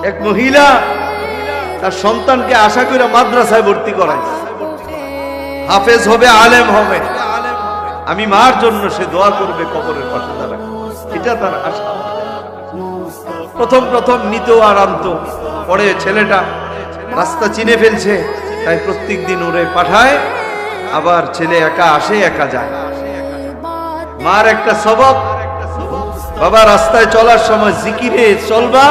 এক মহিলা তার সন্তানকে আশা করে মাদ্রাসায় ভর্তি করায়, হাফেজ হবে, আলেম হবে, আমি মার জন্য সে দোয়া করবে কবরের পাশে দাঁড়ায়, এটা তার আশা। প্রথম প্রথম নিত আর আনতো, পরে ছেলেটা রাস্তা চিনে ফেলছে, তাই প্রত্যেক দিন ওরে পাঠায়, আবার ছেলে একা আসে একা যায়। মার একটা স্বভাব, বাবা রাস্তায় চলার সময় জিকিরে চলবা,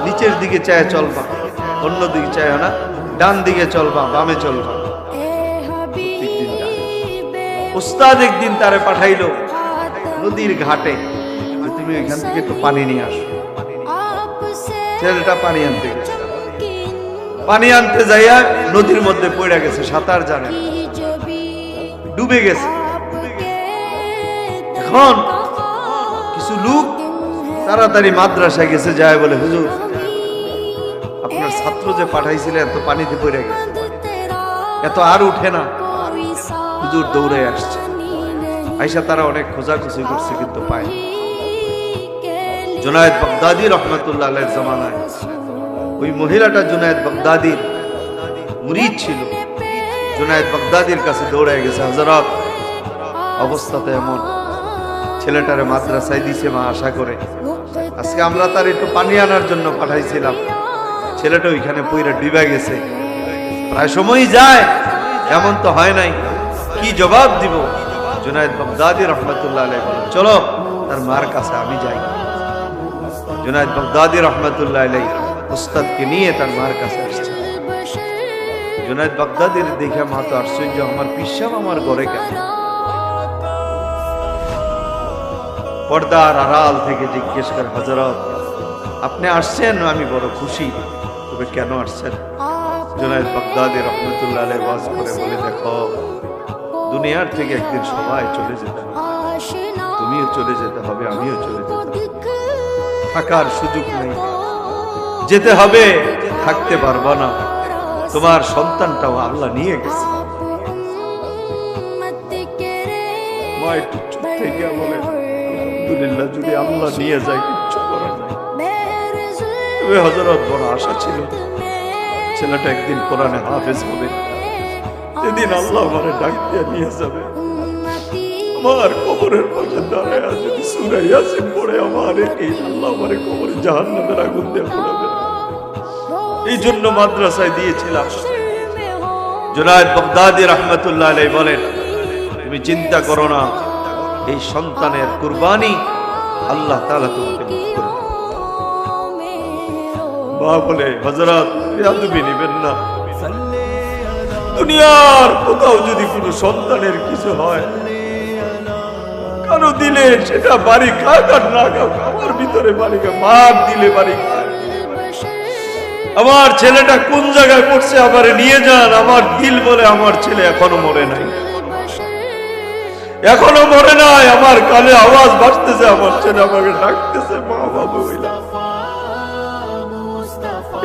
নিচের দিকে চায় চলবা, অন্য দিকে চায় না, ডান দিকে চলবা, বামে চলবা। উস্তাদ একদিন তারে পাঠাইলো নদীর ঘাটে, তুমি এখান থেকে একটু পানি নিয়ে আসো। ছেলেটা পানি আনতে গেছে, পানি আনতে যাইয়া নদীর মধ্যে পড়ে গেছে, সাঁতার জানে, ডুবে গেছে। এখন কিছু লোক তাড়াতাড়ি মাদ্রাসায় গেছে, যায় বলে হুজুর আপনার ছাত্র যে পাঠাইছিলেন এত পানিতে পড়ে গেছে, এত আর উঠে না। হুজুর দৌড়ে আসছে, আইসা তারা অনেক খোঁজাখুঁজি করছে কিন্তু পায়। জুনায়েদ বাগদাদি রহমতুল্লাহ আলাইহির জামানায় ওই মহিলাটা জুনায়েদ বাগদাদির মুরিদ ছিল, জুনায়েদ বাগদাদির কাছে দৌড়ায় গেছে, হযরত অবস্থাতে এমন, ছেলেটারে মাদ্রাসায় দিছে মা আশা করে, আজকে আমরা তার একটু পানি আনার জন্য পাঠাইছিলাম, ছেলেটা ওইখানে পইরা ডুবে গেছে, প্রায় সময়ই যায়, এমন তো হয় নাই, কি জবাব দিব? জুনায়েদ বাগদাদি রহমতুল্লাহ আলাইহি বলেন চলো তার মার কাছে আমি যাই। জুনায়েদ বাগদাদি রহমতুল্লাহ আলাইহি উস্তাদকে নিয়ে তার মার কাছে আসছে। জুনায়েদ বাগদাদির দেখে মা তো আশ্চর্য, আমার পিসাব আমার ঘরে কেন? পর্দার আড়াল থেকে জিজ্ঞেস করে, হযরত আপনি আসছেন, আমি বড় খুশি, তবে কেন আসছেন? জুনায়েদ বাগদাদি রহমতুল্লাহ আলাইহি ওয়াজ করে বলে, দেখো দুনিয়ার থেকে একদিন সবাই চলে যেতে হবে, তুমিও চলে যেতে হবে, আমিও চলে যেতে হবে, থাকার সুযোগ নেই, যেতে হবে, থাকতে পারবা না, তোমার সন্তানটাও আল্লাহ নিয়ে গেছে। মা একটু চুপ থেকে বলে, আলহামদুলিল্লাহ, যদি আল্লাহ নিয়ে যায় কিচ্ছু করার নাই। তবে হযরত বড় আশা ছিল ছেলেটা একদিন কোরআনে হাফেজ হবে, যেদিন আল্লাহ আমারে ডাক দিয়ে নিয়ে যাবে, আমার কবরের পাশে দাঁড়ায় যদি সূরা ইয়াসিন পড়ে আমার এই আল্লাহ আমারে কবরে জাহান্নামের আগুন দিয়ে পোড়াবে। এই জন্য মাদ্রাসায় দিয়েছিলাম। জুনায়েদ বাগদাদি রহমতুল্লাহ আলাইহি বলেন, তুমি চিন্তা করো না, এই সন্তানের কুরবানি আল্লাহ তাআলা তোমাকে মাফ করে দেবে। মা বলে, হযরত বেয়াদবি নেবেন না, দুনিয়ার কোথাও যদি কোনো সন্তানের কিছু হয়, কারো দিলে সেটা বাড়ি খাক আর না খাক, আমার ভিতরে বাড়ি খাক, মার দিলে বাড়ি খাক। আমার ছেলেটা কোন জায়গায় পড়ছে, আমারে নিয়ে যান। আমার দিল বলে আমার ছেলে এখনো মরে নাই, এখনো মরে নাই। আমার কানে আওয়াজ বাজতেছে, আমার ছেলে আমাকে ডাকতেছে, মা বাবু।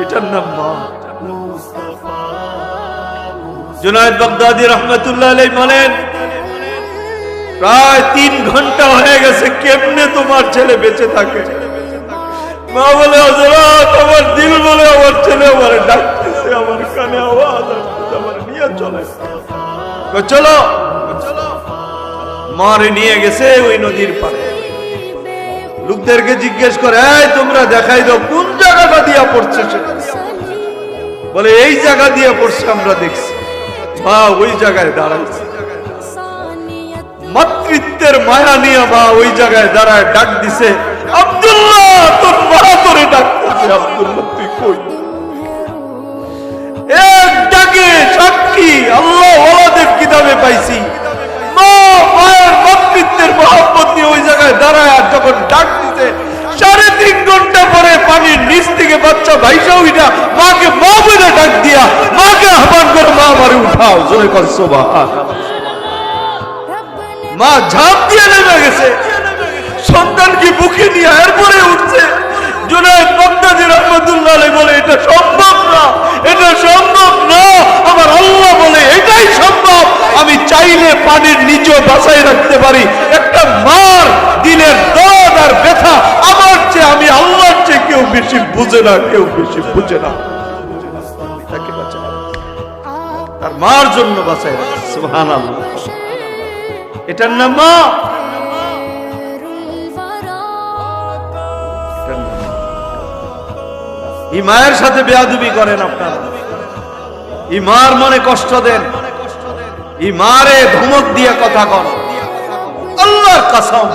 এটার নাম মা। জুনায়েদ বাগদাদি রহমতুল্লাহ আলাইহি বলেন, প্রায় 3 ঘন্টা হয়ে গেছে, কেমনে তোমার ছেলে বেঁচে থাকে? মা বলে, হযরত আমার দিল বলে আমার ছেলে আমারে ডাকতেছে, আমার কানে আওয়াজ আসতেছে, আমার নিয়ে চলে চলো। মারে নিয়ে গেছে ওই নদীর পাড়ে, লোকদেরকে জিজ্ঞেস করে, এই তোমরা দেখাই দাও কোন জায়গাটা দিয়া পড়ছে সেটা। বলে, এই জায়গা দিয়ে পড়ছে, আমরা দেখছি। মা ওই জায়গায় দাঁড়াইছে, মাতৃত্বের মায়া নিয়ে মা ওই জায়গায় দাঁড়ায় ডাক দিছে, আব্দুল্লাহ তোর মা তোরে ডাকতেছে, আব্দুল্লাহ তুই কই? এক ডাকে সাক্ষী আল্লাহ ওয়ালাদের কিতাবে পাইছি, মা মায়ের মাতৃত্বের মহব্বত নিয়ে ওই জায়গায় দাঁড়ায়, আর যখন ডাক দিছে 3.5 ঘন্টা পরে পানির নিচ থেকে বাচ্চা ভাইসা উঠা মাকে মা বলে ডাক দিয়া মাকে আহ্বান করে, মা আমারে উঠাও, জোরে কর সুবহানাল্লাহ। মা ঝাঁপ দিয়ে নেমে গেছে, সন্তানকে বুকে নিয়ে এরপরে উঠছে। জুনায়েদ বাগদাদি রহমতুল্লাহ আলাইহি বলে, এটা সম্ভব না, এটা সম্ভব না। আমার আল্লাহ বলে এটাই সম্ভব। আমি চাইলে পানির নিচেও বাঁচাই রাখতে পারি। একটা মার দিলের দর্দ আর ব্যথা আমার চেয়ে, আমি আল্লাহর চেয়ে কেউ বেশি বুঝে না, কেউ বেশি বুঝে না। তাকে বাঁচায়, তার মার জন্য বাঁচায় রাখে। সুবহানাল্লাহ, এটার নাম মা। এই মায়ের সাথে বেয়াদবি করেন আপনারা, এই মার মনে কষ্ট দেন, এই মারে ধমক দিয়ে কথা কন। আল্লাহর কসম,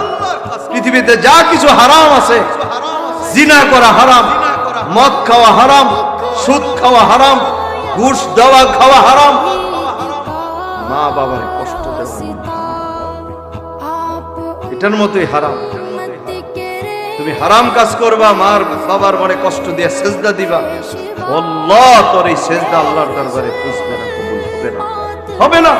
পৃথিবীতে যা কিছু হারাম আছে, জিনা করা হারাম, মদ খাওয়া হারাম, সুদ খাওয়া হারাম, ঘুষ দেওয়া খাওয়া হারাম, মা বাবার কষ্ট দেওয়া এটার মতোই হারাম। তুমি হারাম কাজ করবা, মার বাবার মনে কষ্ট দিয়ে সেজদা দিবা, আল্লাহ তোর এই সেজদা আল্লাহর দরবারে পুষবে না, কবুল হবে না, হবে না।